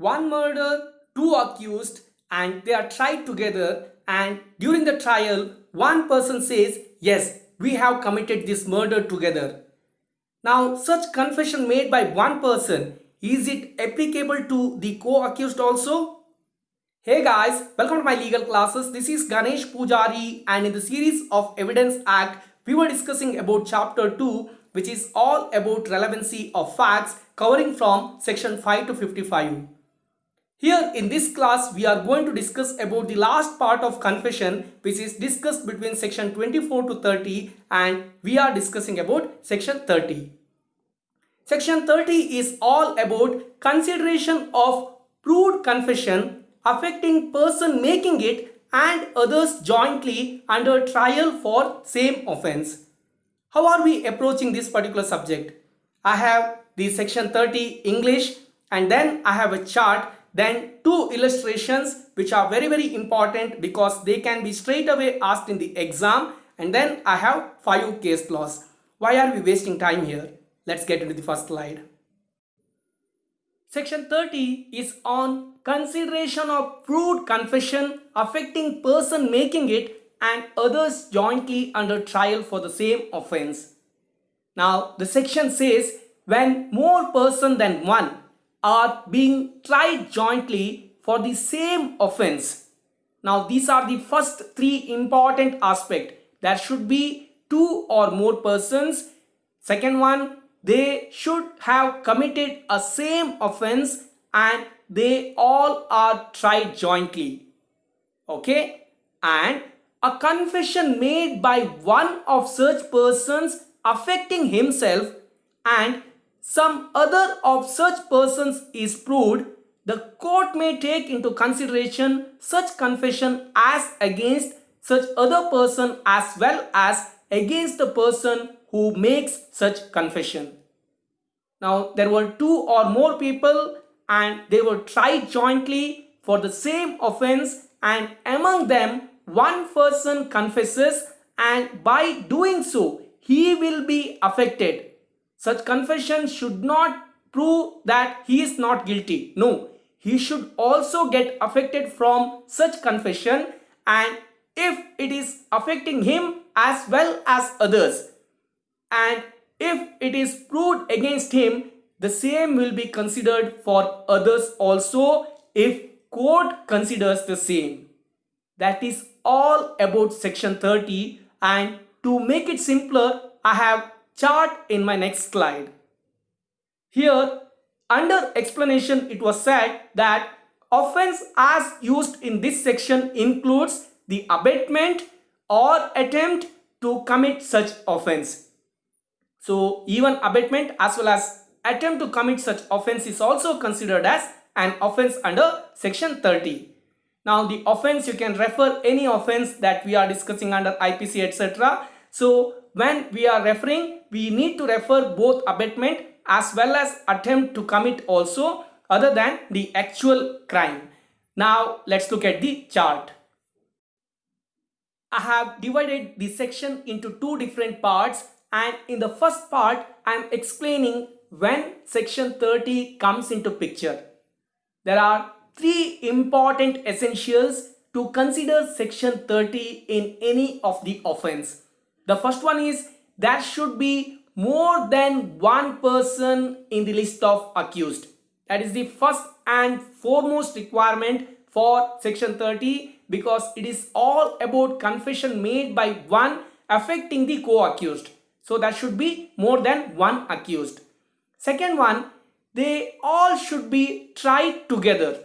one murder, two accused, and they are tried together, and during the trial one person says, yes, we have committed this murder together. Now such confession made by one person, is it applicable to the co-accused also? Hey guys, welcome to my legal classes. This is Ganesh Pujari, and in the series of Evidence Act we were discussing about chapter 2, which is all about relevancy of facts, covering from section 5 to 55. Here in this class we are going to discuss about the last part of confession, which is discussed between section 24 to 30, and we are discussing about section 30. Section 30 is all about consideration of proved confession affecting person making it and others jointly under trial for same offense. How are we approaching this particular subject? I have the section 30 English, and then I have a chart, then two illustrations which are very important because they can be straight away asked in the exam, and then I have 5 case laws. Why are we wasting time here? Let's get into the first slide. Section 30 is on consideration of proved confession affecting person making it and others jointly under trial for the same offense. Now the section says when more person than one are being tried jointly for the same offense. Now these are the first three important aspects. There should be two or more persons. Second one, they should have committed a same offense and they all are tried jointly. Okay? And a confession made by one of such persons affecting himself and some other of such persons is proved, the court may take into consideration such confession as against such other person as well as against the person who makes such confession. Now there were two or more people and they were tried jointly for the same offense, and among them one person confesses, and by doing so he will be affected. Such confession should not prove that he is not guilty. No, he should also get affected from such confession, and if it is affecting him as well as others, and if it is proved against him, the same will be considered for others also if court considers the same. That is all about section 30, and to make it simpler I have chart in my next slide. Here under explanation it was said that offense as used in this section includes the abatement or attempt to commit such offense. So even abatement as well as attempt to commit such offense is also considered as an offense under section 30. Now the offense, you can refer any offense that we are discussing under IPC etc. So when we are referring, we need to refer both abatement as well as attempt to commit also, other than the actual crime. Now let's look at the chart. I have divided the section into two different parts, and in the first part I am explaining when section 30 comes into picture. There are three important essentials to consider section 30 in any of the offense. The first one is there should be more than one person in the list of accused. That is the first and foremost requirement for section 30, because it is all about confession made by one affecting the co-accused. So there should be more than one accused. Second one, they all should be tried together.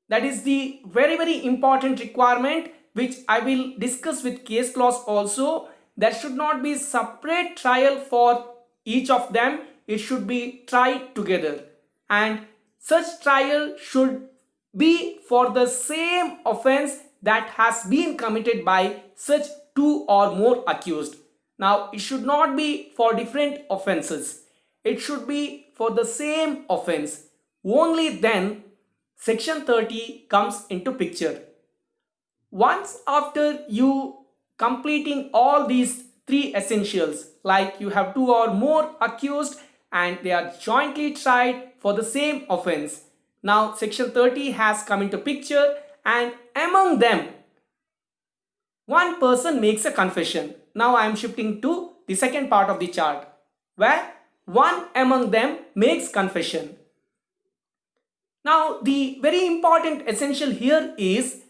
That is the very important requirement, which I will discuss with case laws also. There should not be separate trial for each of them. It should be tried together, and such trial should be for the same offense that has been committed by such two or more accused. Now it should not be for different offenses. It should be for the same offense. Only then section 30 comes into picture. Once after you completing all these three essentials, like you have two or more accused and they are jointly tried for the same offense, Now section 30 has come into picture, and among them one person makes a confession. Now I am shifting to the second part of the chart where one among them makes confession. Now the very important essential here is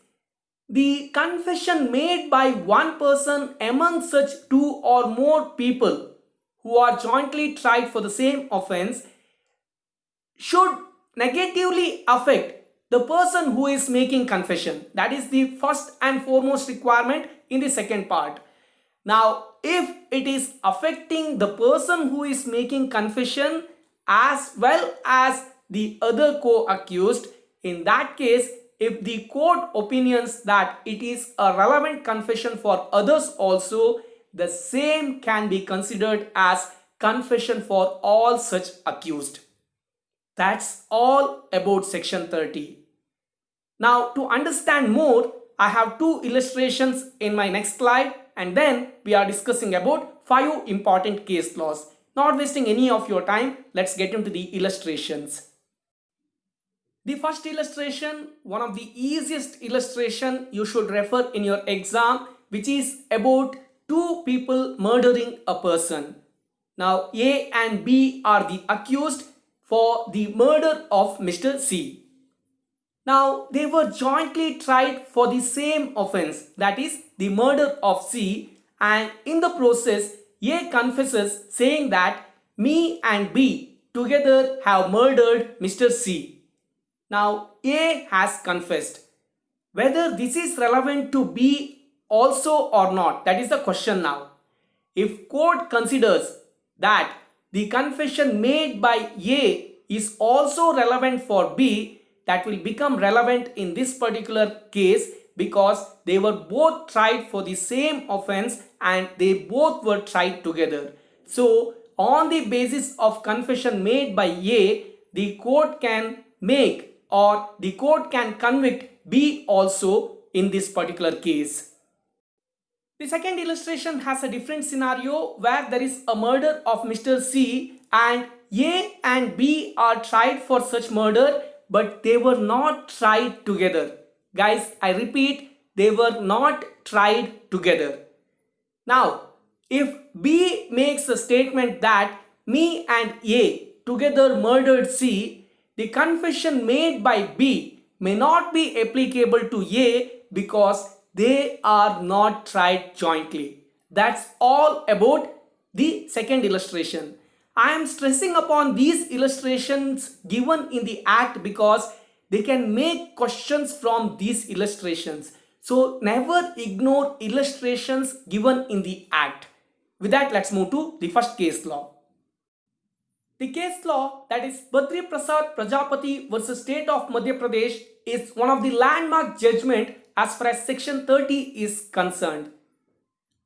the confession made by one person among such two or more people who are jointly tried for the same offense should negatively affect the person who is making confession. That is the first and foremost requirement in the second part. Now, if it is affecting the person who is making confession as well as the other co-accused, in that case, if the court opinions that it is a relevant confession for others also, the same can be considered as confession for all such accused. That's all about section 30. Now to understand more, I have two illustrations in my next slide, and then we are discussing about 5 important case laws. Not wasting any of your time, let's get into the illustrations. The first illustration, one of the easiest illustration you should refer in your exam, which is about two people murdering a person. Now A and B are the accused for the murder of Mr. C. Now they were jointly tried for the same offense, that is the murder of C, and in the process A confesses saying that me and B together have murdered Mr. C. Now A has confessed. Whether this is relevant to B also or not, that is the question now. If court considers that the confession made by A is also relevant for B, that will become relevant in this particular case because they were both tried for the same offense and they both were tried together. So on the basis of confession made by A, the court can make or the court can convict B also in this particular case. The second illustration has a different scenario where there is a murder of Mr. C and A and B are tried for such murder, but they were not tried together. Guys, I repeat, they were not tried together. Now, if B makes a statement that me and A together murdered C, the confession made by B may not be applicable to A because they are not tried jointly. That's all about the second illustration. I am stressing upon these illustrations given in the act because they can make questions from these illustrations. So never ignore illustrations given in the act. With that, let's move to the first case law. The case law, that is Badri Prasad Prajapati versus State of Madhya Pradesh, is one of the landmark judgment as far as section 30 is concerned.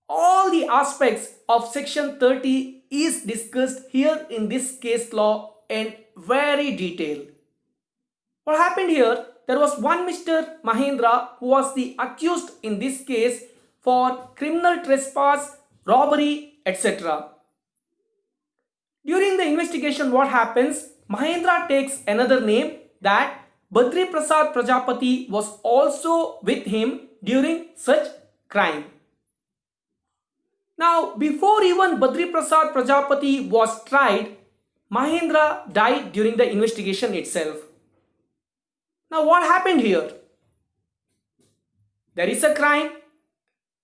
All the aspects of section 30 is discussed here in this case law in very detail. What happened here? There was one Mr. Mahendra who was the accused in this case for criminal trespass, robbery, etc. During the investigation, what happens? Mahendra takes another name that Badri Prasad Prajapati was also with him during such crime. Now, before even Badri Prasad Prajapati was tried, Mahendra died during the investigation itself. Now, what happened here? There is a crime.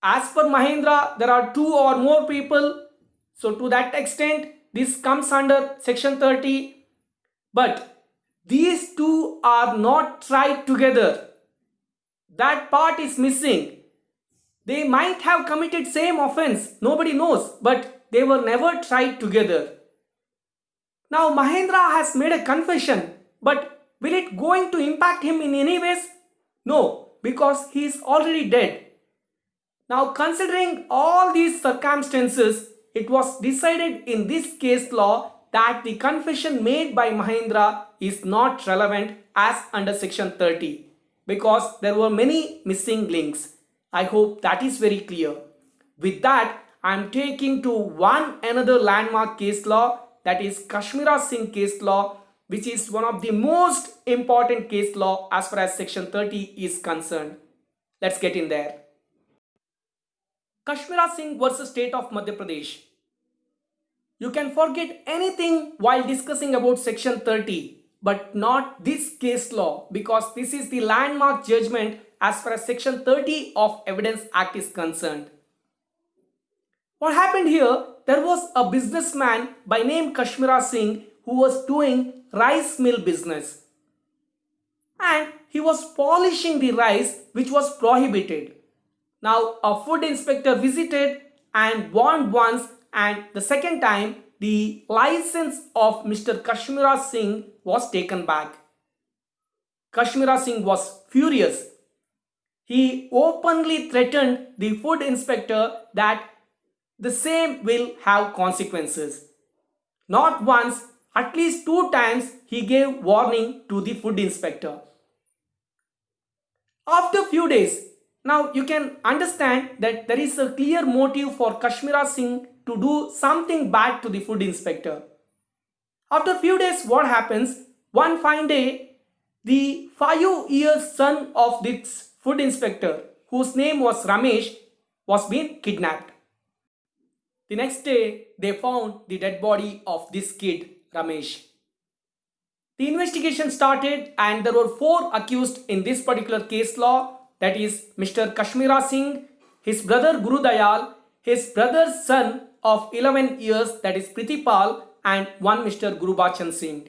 As per Mahendra, there are two or more people. So, to that extent, this comes under section 30. But these two are not tried together. That part is missing. They might have committed same offense, nobody knows, but they were never tried together. Now Mahendra has made a confession, but will it going to impact him in any ways? No, because he is already dead. Now considering all these circumstances, it was decided in this case law that the confession made by Mahendra is not relevant as under section 30 because there were many missing links. I hope that is very clear. With that, I am taking to one another landmark case law, that is Kashmira Singh case law, which is one of the most important case law as far as section 30 is concerned. Let's get in there. Kashmira Singh versus State of Madhya Pradesh. You can forget anything while discussing about section 30, but not this case law, because this is the landmark judgment as far as section 30 of Evidence Act is concerned. What happened here? There was a businessman by name Kashmira Singh who was doing rice mill business, and he was polishing the rice which was prohibited. Now a food inspector visited and warned once, and the second time the license of Mr. Kashmira Singh was taken back. Kashmira Singh was furious. He openly threatened the food inspector that the same will have consequences. Not once, at least 2 times he gave warning to the food inspector. After few days, now you can understand that there is a clear motive for Kashmira Singh to do something bad to the food inspector. After few days, what happens? One fine day, the 5-year son of this food inspector, whose name was Ramesh, was being kidnapped. The next day, they found the dead body of this kid, Ramesh. The investigation started, and there were 4 accused in this particular case law. That is Mr. Kashmira Singh, his brother Guru Dayal, his brother's son of 11 years, that is Pritipal, and one Mr. Gurubachan Singh.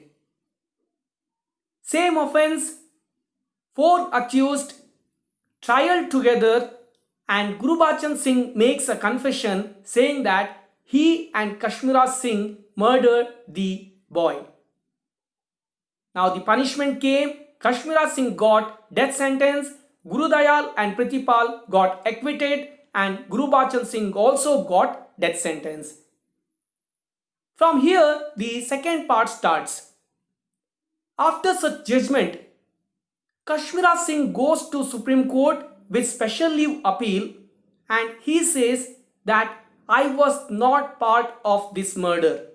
Same offense, 4 accused, trial together, and Gurubachan Singh makes a confession saying that he and Kashmira Singh murdered the boy. Now the punishment came. Kashmira Singh got death sentence, Guru Dayal and Pritipal got acquitted, and Gurubachan Singh also got death sentence. From here, the second part starts. After such judgment, Kashmira Singh goes to Supreme Court with special leave appeal, and he says that I was not part of this murder.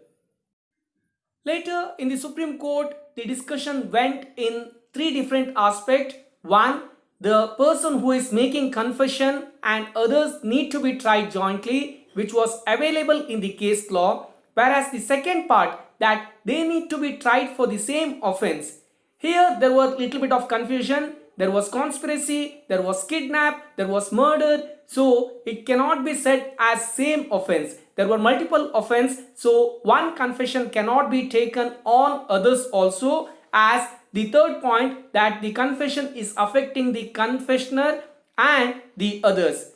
Later in the Supreme Court, the discussion went in 3 different aspects. One, the person who is making confession and others need to be tried jointly, which was available in the case law, whereas the second part, that they need to be tried for the same offense. Here there was little bit of confusion. There was conspiracy, there was kidnap, there was murder, so it cannot be said as same offense. There were multiple offense, so one confession cannot be taken on others also, as the third point, that the confession is affecting the confessioner and the others.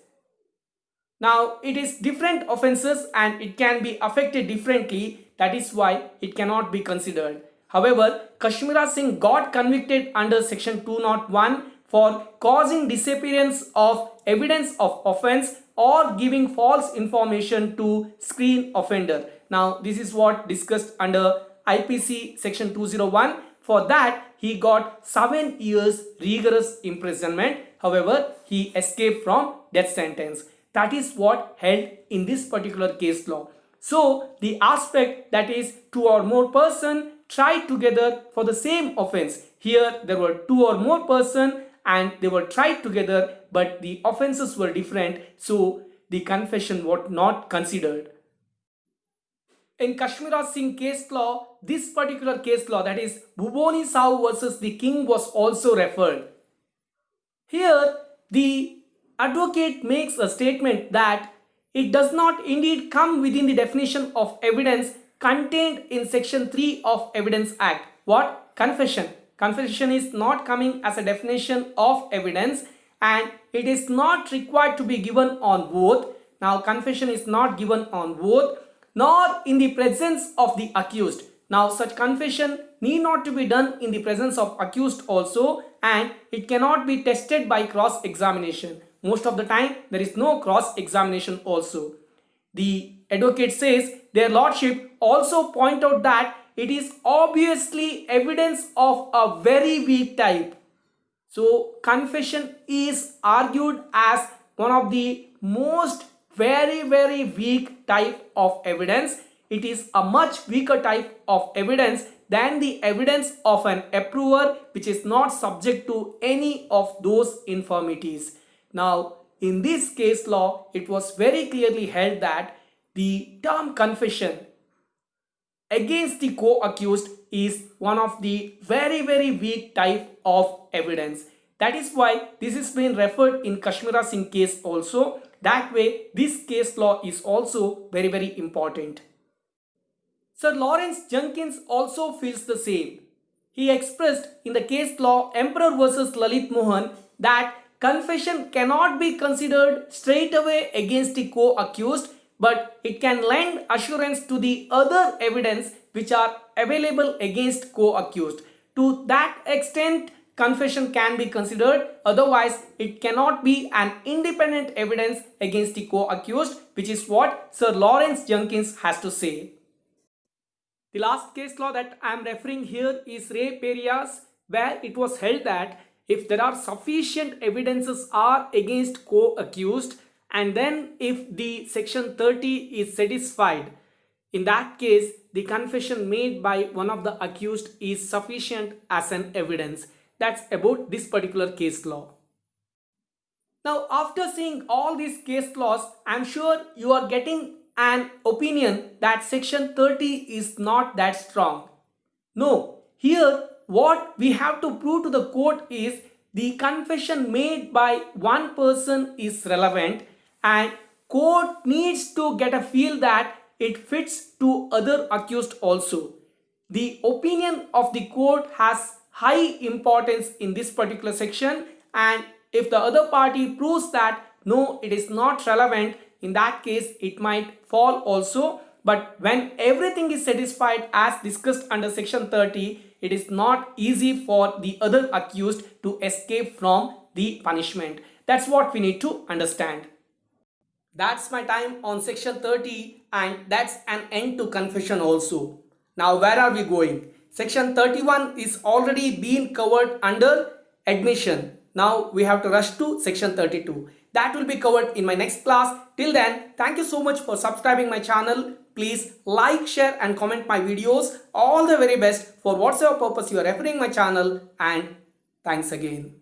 Now it is different offenses and it can be affected differently, that is why it cannot be considered. However, Kashmira Singh got convicted under section 201 for causing disappearance of evidence of offense or giving false information to screen offender. Now this is what discussed under IPC section 201. For that he got 7 years rigorous imprisonment. However, he escaped from death sentence. That is what held in this particular case law. So the aspect, that is 2 or more person tried together for the same offense. Here there were 2 or more person and they were tried together, but the offenses were different, so the confession was not considered. In Kashmira Singh case law, this particular case law, that is Bhuboni Sahu versus the King, was also referred. Here the advocate makes a statement that it does not indeed come within the definition of evidence contained in section 3 of Evidence Act. What? Confession. Confession is not coming as a definition of evidence, and it is not required to be given on oath. Now confession is not given on oath nor in the presence of the accused. Now such confession need not to be done in the presence of accused also, and it cannot be tested by cross examination. Most of the time there is no cross examination also. The advocate says their lordship also point out that it is obviously evidence of a very weak type. So confession is argued as one of the most very weak type of evidence. It is a much weaker type of evidence than the evidence of an approver which is not subject to any of those infirmities. Now, in this case law, it was very clearly held that the term confession against the co-accused is one of the very weak type of evidence. That is why this is been referred in Kashmira Singh case also. That way this case law is also very important. Sir Lawrence Jenkins also feels the same. He expressed in the case law Emperor versus Lalit Mohan that confession cannot be considered straight away against the co-accused, but it can lend assurance to the other evidence which are available against co-accused. To that extent, confession can be considered, otherwise it cannot be an independent evidence against the co-accused, which is what Sir Lawrence Jenkins has to say. The last case law that I am referring here is Ray Perias, where it was held that if there are sufficient evidences are against co-accused, and then if the section 30 is satisfied, in that case the confession made by one of the accused is sufficient as an evidence. That's about this particular case law. Now, after seeing all these case laws, I am sure you are getting an opinion that section 30 is not that strong. No, here what we have to prove to the court is the confession made by one person is relevant, and court needs to get a feel that it fits to other accused also. The opinion of the court has high importance in this particular section, and if the other party proves that no, it is not relevant, in that case it might fall also. But when everything is satisfied as discussed under section 30, it is not easy for the other accused to escape from the punishment. That's what we need to understand. That's my time on section 30, and that's an end to confession also. Now where are we going? Section 31 is already been covered under admission. Now we have to rush to section 32. That will be covered in my next class. Till then, thank you so much for subscribing my channel. Please like, share and comment my videos. All the very best for whatsoever purpose you are referring my channel, and thanks again.